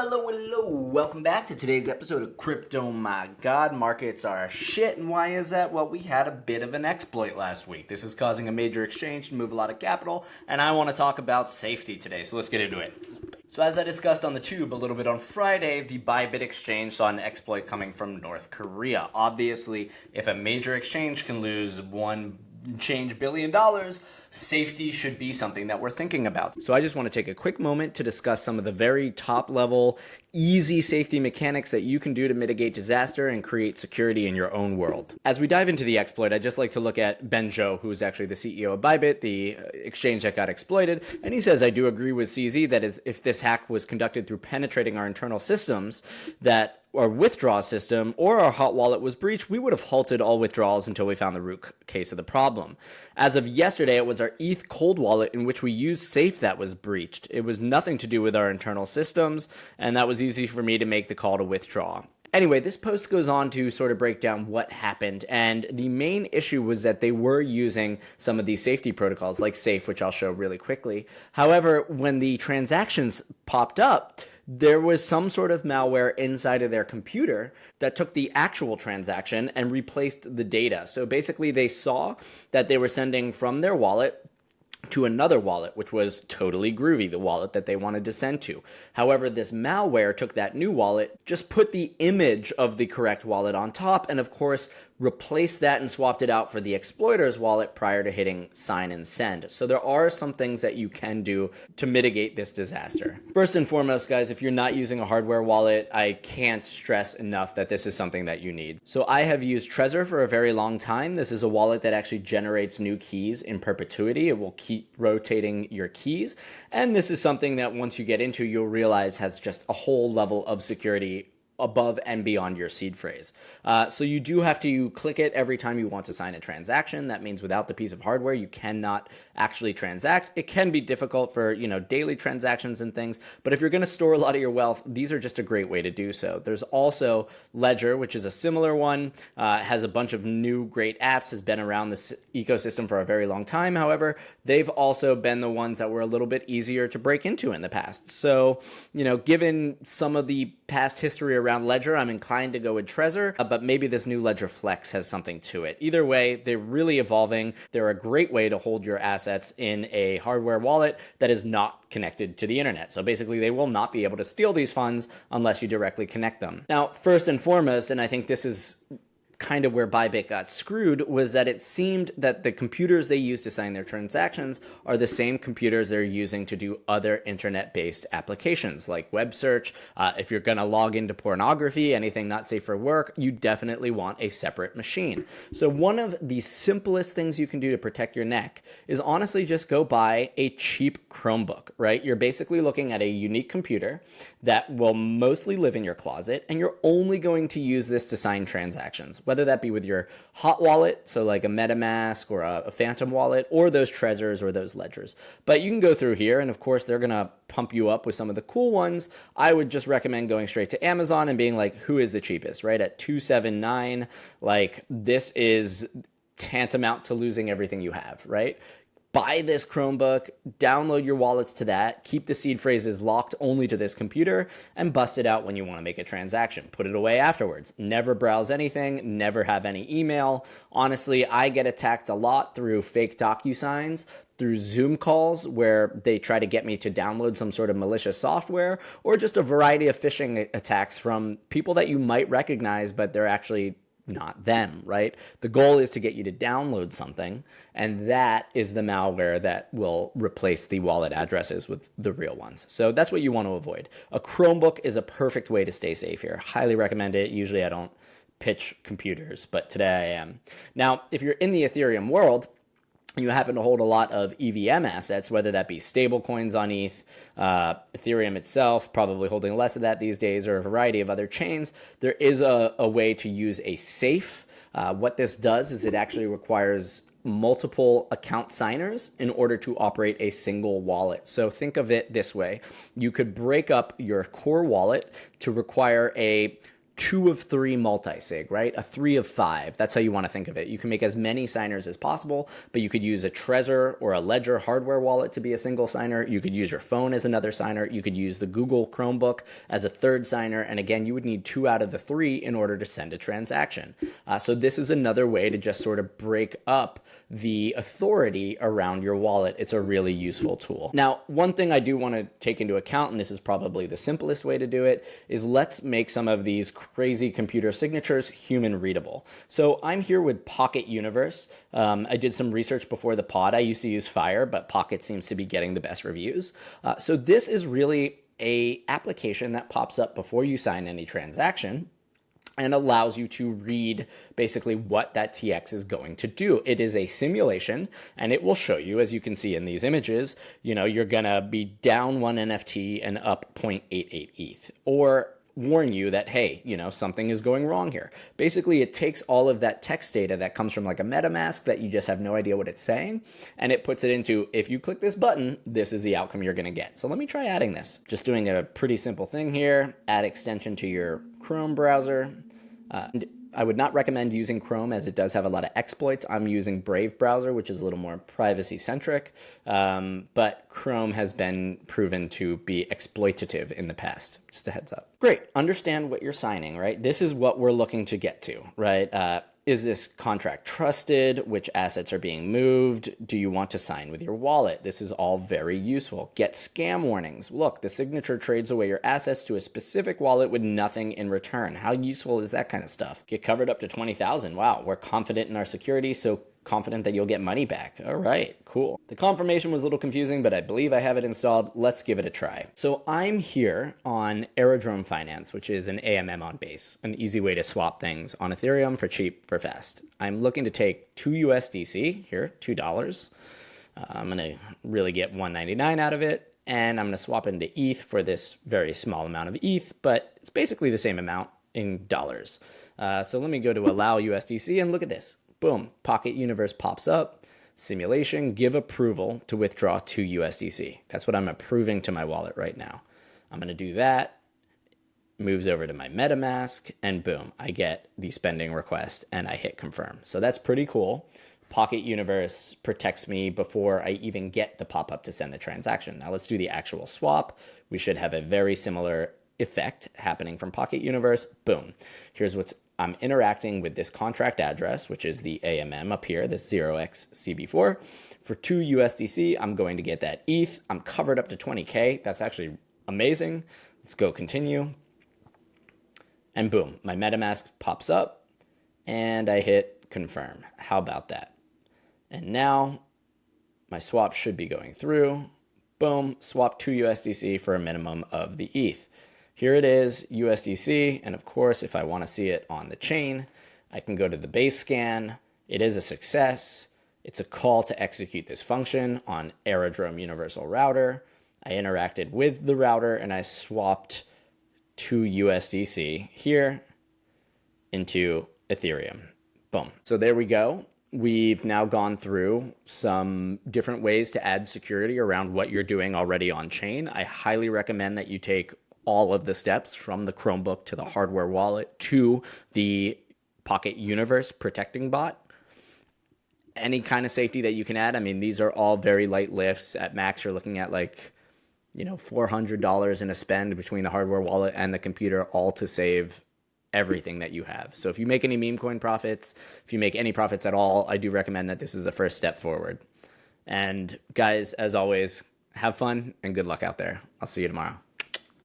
Hello, welcome back to today's episode of Crypto My God. Markets are shit, and why is that? Well, we had a bit of an exploit last week. This is causing a major exchange to move a lot of capital, and I want to talk about safety today, so let's get into it. So as I discussed on the tube a little bit on Friday, the Bybit exchange saw an exploit coming from North Korea. Obviously, if a major exchange can lose $1 billion, safety should be something that we're thinking about. So I just want to take a quick moment to discuss some of the very top level, easy safety mechanics that you can do to mitigate disaster and create security in your own world. As we dive into the exploit, I'd just like to look at Zhou, who is actually the CEO of Bybit, the exchange that got exploited. And he says, I do agree with CZ that if this hack was conducted through penetrating our internal systems, that our withdrawal system or our hot wallet was breached, we would have halted all withdrawals until we found the root case of the problem. As of yesterday, it was our ETH cold wallet in which we used Safe that was breached. It was nothing to do with our internal systems, and that was easy for me to make the call to withdraw. Anyway, this post goes on to sort of break down what happened, and the main issue was that they were using some of these safety protocols like Safe, which I'll show really quickly. However, when the transactions popped up, there was some sort of malware inside of their computer that took the actual transaction and replaced the data. So basically they saw that they were sending from their wallet to another wallet, which was totally groovy, the wallet that they wanted to send to. However, this malware took that new wallet, just put the image of the correct wallet on top, and of course, replaced that and swapped it out for the exploiter's wallet prior to hitting sign and send. So there are some things that you can do to mitigate this disaster. First and foremost, guys, if you're not using a hardware wallet, I can't stress enough that this is something that you need. So I have used Trezor for a very long time. This is a wallet that actually generates new keys in perpetuity. It will keep rotating your keys. And this is something that once you get into, you'll realize has just a whole level of security above and beyond your seed phrase. So you do have to click it every time you want to sign a transaction. That means without the piece of hardware, you cannot actually transact. It can be difficult for, daily transactions and things, but if you're going to store a lot of your wealth, these are just a great way to do so. There's also Ledger, which is a similar one, has a bunch of new great apps, has been around this ecosystem for a very long time. However, they've also been the ones that were a little bit easier to break into in the past. So, given some of the past history around Ledger, I'm inclined to go with Trezor, but maybe this new Ledger Flex has something to it. Either way, they're really evolving. They're a great way to hold your assets in a hardware wallet that is not connected to the internet. So basically, they will not be able to steal these funds unless you directly connect them. Now, first and foremost, and I think this is kind of where Bybit got screwed, was that it seemed that the computers they use to sign their transactions are the same computers they're using to do other internet-based applications like web search. If you're going to log into pornography, anything not safe for work, you definitely want a separate machine. So one of the simplest things you can do to protect your neck is honestly just go buy a cheap Chromebook, right? You're basically looking at a unique computer that will mostly live in your closet, and you're only going to use this to sign transactions, whether that be with your hot wallet, so like a MetaMask or a Phantom wallet, or those Trezors or those Ledgers. But you can go through here, and of course, they're going to pump you up with some of the cool ones. I would just recommend going straight to Amazon and being like, who is the cheapest, right? At $279, like this is tantamount to losing everything you have, right? Buy this Chromebook, download your wallets to that, keep the seed phrases locked only to this computer, and bust it out when you want to make a transaction. Put it away afterwards. Never browse anything, never have any email. Honestly, I get attacked a lot through fake DocuSigns, through Zoom calls where they try to get me to download some sort of malicious software, or just a variety of phishing attacks from people that you might recognize, but they're actually not them, right? The goal is to get you to download something, and that is the malware that will replace the wallet addresses with the real ones. So that's what you want to avoid. A Chromebook is a perfect way to stay safe here. Highly recommend it. Usually I don't pitch computers, but today I am. Now, if you're in the Ethereum world, you happen to hold a lot of EVM assets, whether that be stable coins on ETH, Ethereum itself, probably holding less of that these days, or a variety of other chains, there is a way to use a safe. What this does is it actually requires multiple account signers in order to operate a single wallet. So think of it this way. You could break up your core wallet to require a 2 of 3 multi-sig, right? A 3 of 5. That's how you want to think of it. You can make as many signers as possible, but you could use a Trezor or a Ledger hardware wallet to be a single signer. You could use your phone as another signer. You could use the Google Chromebook as a third signer. And again, you would need 2 out of the 3 in order to send a transaction. So this is another way to just sort of break up the authority around your wallet. It's a really useful tool. Now, one thing I do want to take into account, and this is probably the simplest way to do it, is let's make some of these crazy computer signatures human readable. So I'm here with Pocket Universe. I did some research before the pod. I used to use Fire, but Pocket seems to be getting the best reviews. So this is really a application that pops up before you sign any transaction and allows you to read basically what that TX is going to do. It is a simulation, and it will show you, as you can see in these images, you're gonna be down 1 NFT and up 0.88 ETH, or warn you that, hey, something is going wrong here. Basically, it takes all of that text data that comes from like a MetaMask that you just have no idea what it's saying, and it puts it into, if you click this button, this is the outcome you're gonna get. So let me try adding this. Just doing a pretty simple thing here. Add extension to your Chrome browser. And I would not recommend using Chrome as it does have a lot of exploits. I'm using Brave browser, which is a little more privacy centric, but Chrome has been proven to be exploitative in the past. Just a heads up. Great. Understand what you're signing, right? This is what we're looking to get to, right? Is this contract trusted? Which assets are being moved? Do you want to sign with your wallet? This is all very useful. Get scam warnings. Look, the signature trades away your assets to a specific wallet with nothing in return. How useful is that kind of stuff? Get covered up to 20,000. Wow, we're confident in our security, so confident that you'll get money back. All right, cool. The confirmation was a little confusing, but I believe I have it installed. Let's give it a try. So I'm here on Aerodrome Finance, which is an AMM on Base, an easy way to swap things on Ethereum for cheap, for fast. I'm looking to take 2 USDC here, $2. I'm gonna really get 199 out of it, and I'm gonna swap into ETH for this very small amount of ETH, but it's basically the same amount in dollars. So let me go to allow USDC and look at this. Boom, Pocket Universe pops up, simulation, give approval to withdraw 2 USDC. That's what I'm approving to my wallet right now. I'm gonna do that, moves over to my MetaMask, and boom, I get the spending request and I hit confirm. So that's pretty cool. Pocket Universe protects me before I even get the pop-up to send the transaction. Now let's do the actual swap. We should have a very similar effect happening from Pocket Universe. Boom, here's what's I'm interacting with this contract address, which is the AMM up here, this 0xCB4. For 2 USDC, I'm going to get that ETH. I'm covered up to 20K. That's actually amazing. Let's go continue. And boom, my MetaMask pops up and I hit confirm. How about that? And now my swap should be going through. Boom, swap 2 USDC for a minimum of the ETH. Here it is, USDC, and of course, if I want to see it on the chain, I can go to the base scan. It is a success. It's a call to execute this function on Aerodrome Universal Router. I interacted with the router and I swapped 2 USDC here into Ethereum. Boom. So there we go. We've now gone through some different ways to add security around what you're doing already on chain. I highly recommend that you take all of the steps from the Chromebook to the hardware wallet to the Pocket Universe protecting bot. Any kind of safety that you can add. I mean, these are all very light lifts. At max, you're looking at like, $400 in a spend between the hardware wallet and the computer, all to save everything that you have. So if you make any meme coin profits, if you make any profits at all, I do recommend that this is the first step forward. And guys, as always, have fun and good luck out there. I'll see you tomorrow.